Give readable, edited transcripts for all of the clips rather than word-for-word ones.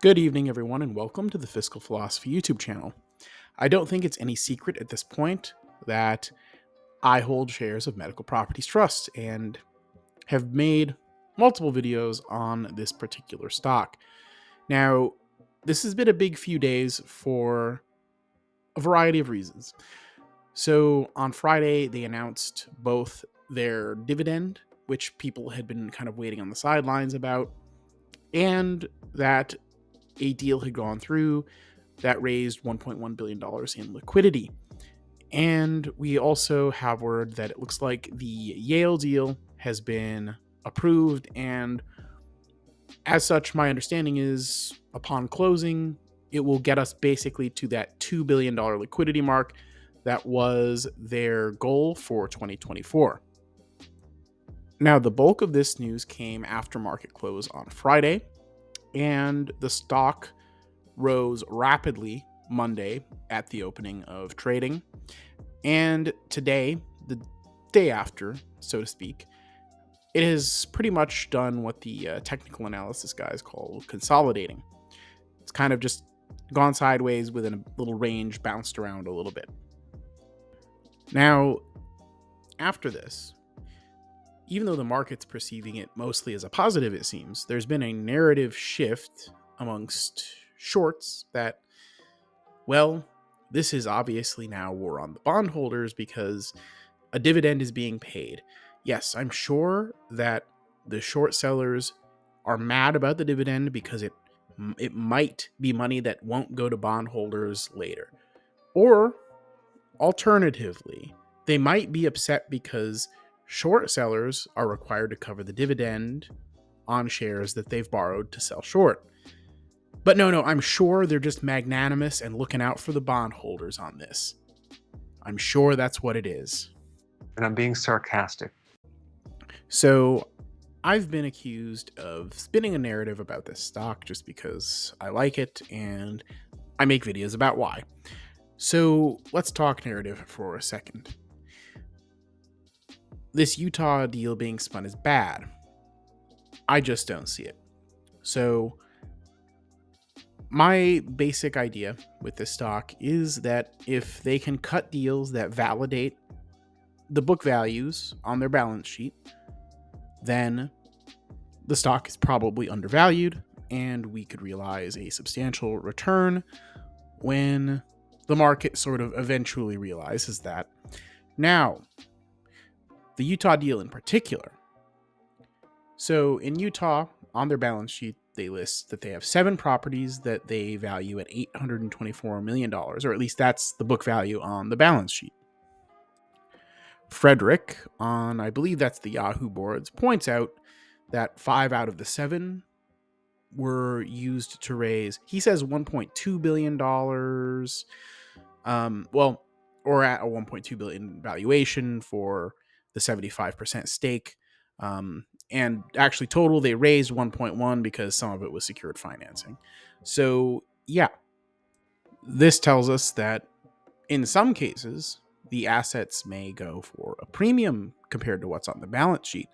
Good evening, everyone, and welcome to the Fiscal Philosophy YouTube channel. I don't think it's any secret at this point that I hold shares of Medical Properties Trust and have made multiple videos on this particular stock. Now, this has been a big few days for a variety of reasons. So on Friday, they announced both their dividend, which people had been kind of waiting on the sidelines about, and that a deal had gone through that raised $1.1 billion in liquidity. And we also have word that it looks like the Yale deal has been approved. And as such, my understanding is upon closing, it will get us basically to that $2 billion liquidity mark that was their goal for 2024. Now, the bulk of this news came after market close on Friday, and the stock rose rapidly Monday at the opening of trading. And today, the day after, so to speak, it has pretty much done what the technical analysis guys call consolidating. It's kind of just gone sideways within a little range, bounced around a little bit. Now, after this, even though the market's perceiving it mostly as a positive, it seems, there's been a narrative shift amongst shorts that, well, this is obviously now war on the bondholders because a dividend is being paid. Yes, I'm sure that the short sellers are mad about the dividend because it might be money that won't go to bondholders later. Or alternatively, they might be upset because short sellers are required to cover the dividend on shares that they've borrowed to sell short. But no, I'm sure they're just magnanimous and looking out for the bondholders on this. I'm sure that's what it is. And I'm being sarcastic. So I've been accused of spinning a narrative about this stock just because I like it and I make videos about why. So let's talk narrative for a second. This Utah deal being spun is bad. I just don't see it. So my basic idea with this stock is that if they can cut deals that validate the book values on their balance sheet, then the stock is probably undervalued and we could realize a substantial return when the market sort of eventually realizes that. Now, the Utah deal in particular. So in Utah, on their balance sheet, they list that they have 7 properties that they value at $824 million, or at least that's the book value on the balance sheet. Frederick, on I believe that's the Yahoo boards, points out that 5 out of the 7 were used to raise, he says, $1.2 billion, or at a $1.2 billion valuation for the 75% stake. And actually total, they raised 1.1 because some of it was secured financing. So yeah, this tells us that in some cases, the assets may go for a premium compared to what's on the balance sheet,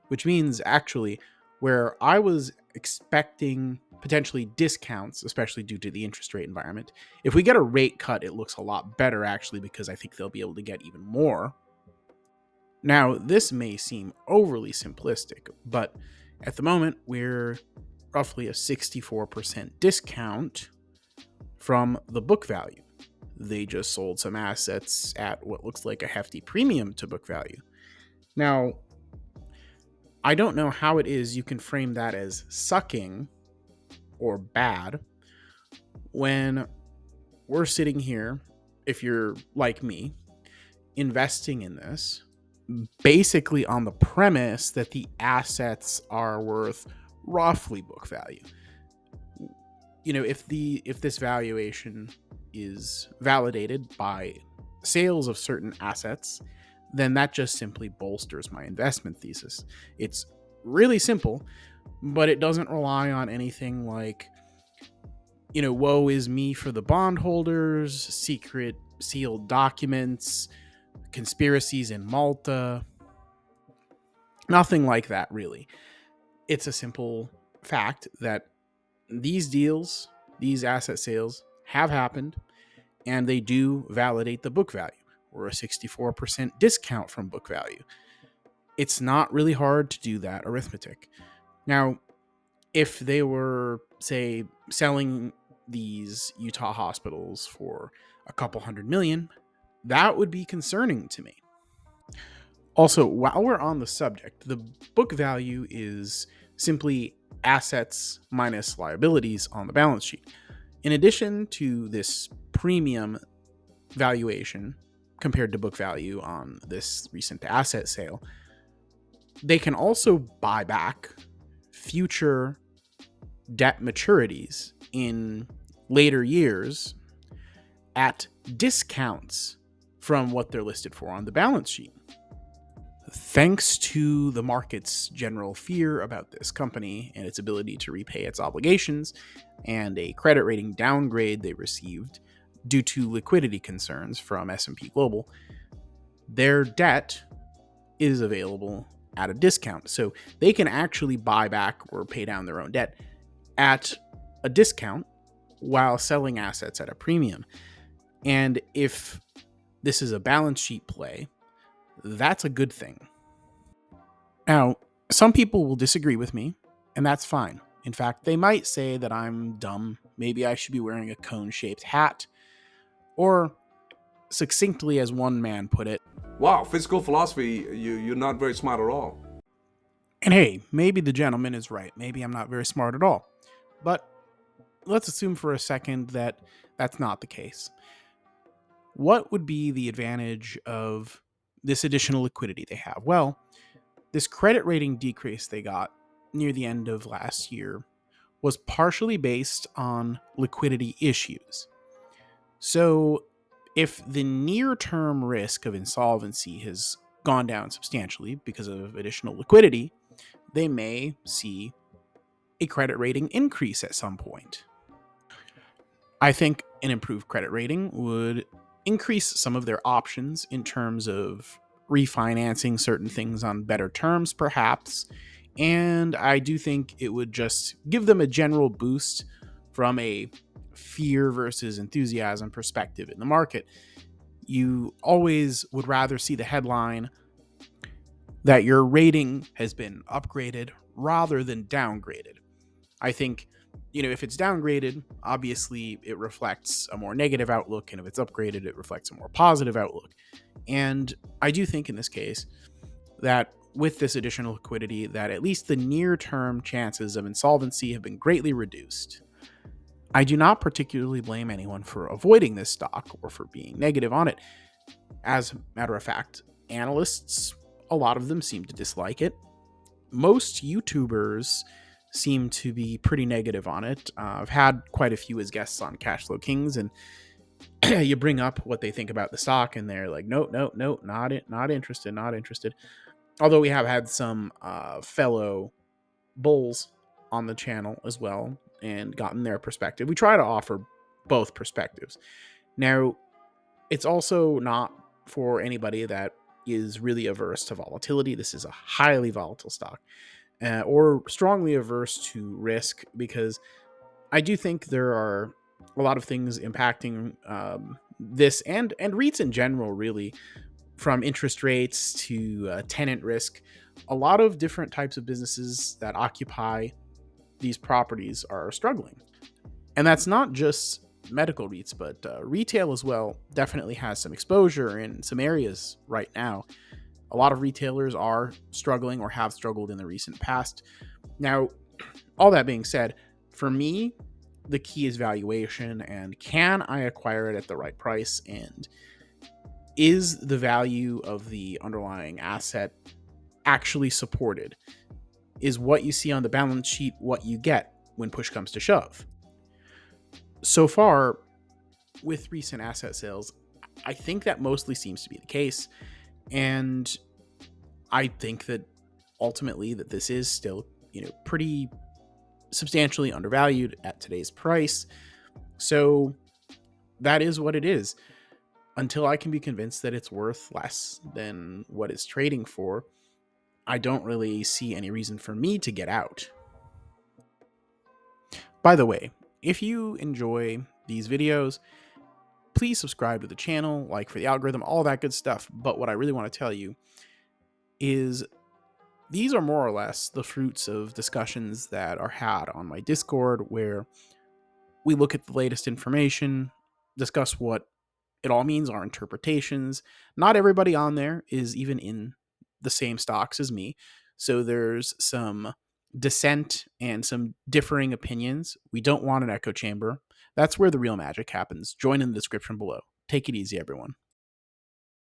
which means actually where I was expecting potentially discounts, especially due to the interest rate environment, if we get a rate cut, it looks a lot better actually, because I think they'll be able to get even more. Now, this may seem overly simplistic, but at the moment, we're roughly a 64% discount from the book value. They just sold some assets at what looks like a hefty premium to book value. Now, I don't know how it is you can frame that as sucking or bad when we're sitting here, if you're like me, investing in this basically on the premise that the assets are worth roughly book value. You know, if this valuation is validated by sales of certain assets, then that just simply bolsters my investment thesis. It's really simple, but it doesn't rely on anything like, woe is me for the bondholders, secret sealed documents, conspiracies in Malta. Nothing like that, really. It's a simple fact that These deals, these asset sales have happened, and they do validate the book value, or a 64% discount from book value. It's not really hard to do that arithmetic. Now, if they were, say, selling these Utah hospitals for a couple hundred million, that would be concerning to me. Also, while we're on the subject, the book value is simply assets minus liabilities on the balance sheet. In addition to this premium valuation compared to book value on this recent asset sale, they can also buy back future debt maturities in later years at discounts from what they're listed for on the balance sheet. Thanks to the market's general fear about this company and its ability to repay its obligations, and a credit rating downgrade they received due to liquidity concerns from S&P Global, their debt is available at a discount. So they can actually buy back or pay down their own debt at a discount while selling assets at a premium. And if this is a balance sheet play, that's a good thing. Now, some people will disagree with me, and that's fine. In fact, they might say that I'm dumb. Maybe I should be wearing a cone-shaped hat. Or, succinctly as one man put it, wow, physical philosophy, you're not very smart at all. and hey, maybe the gentleman is right. Maybe I'm not very smart at all. But let's assume for a second that that's not the case. What would be the advantage of this additional liquidity they have? Well, this credit rating decrease they got near the end of last year was partially based on liquidity issues. So, if the near term risk of insolvency has gone down substantially because of additional liquidity, they may see a credit rating increase at some point. I think an improved credit rating would increase some of their options in terms of refinancing certain things on better terms, perhaps. And I do think it would just give them a general boost from a fear versus enthusiasm perspective in the market. You always would rather see the headline that your rating has been upgraded rather than downgraded. I think, if it's downgraded, obviously it reflects a more negative outlook, and if it's upgraded, it reflects a more positive outlook. And I do think in this case that with this additional liquidity, that at least the near-term chances of insolvency have been greatly reduced. I do not particularly blame anyone for avoiding this stock or for being negative on it. As a matter of fact, analysts, a lot of them seem to dislike it. Most YouTubers seem to be pretty negative on it. I've had quite a few as guests on Cashflow Kings, and you bring up what they think about the stock, and they're like, "Nope, nope, nope, not interested, not interested." Although we have had some fellow bulls on the channel as well and gotten their perspective. We try to offer both perspectives. Now, it's also not for anybody that is really averse to volatility. This is a highly volatile stock. Or strongly averse to risk, because I do think there are a lot of things impacting this and REITs in general, really, from interest rates to tenant risk. A lot of different types of businesses that occupy these properties are struggling. And that's not just medical REITs, but retail as well definitely has some exposure in some areas right now. A lot of retailers are struggling or have struggled in the recent past. Now, all that being said, for me, the key is valuation, and can I acquire it at the right price? And is the value of the underlying asset actually supported? Is what you see on the balance sheet what you get when push comes to shove? So far, with recent asset sales, I think that mostly seems to be the case. And I think that ultimately that this is still, pretty substantially undervalued at today's price. So that is what it is. Until I can be convinced that it's worth less than what it's trading for, I don't really see any reason for me to get out. By the way, if you enjoy these videos, please subscribe to the channel, like for the algorithm, all that good stuff. But what I really want to tell you is these are more or less the fruits of discussions that are had on my Discord, where we look at the latest information, discuss what it all means, our interpretations. Not everybody on there is even in the same stocks as me. So there's some dissent and some differing opinions. We don't want an echo chamber. That's where the real magic happens. Join in the description below. Take it easy, everyone.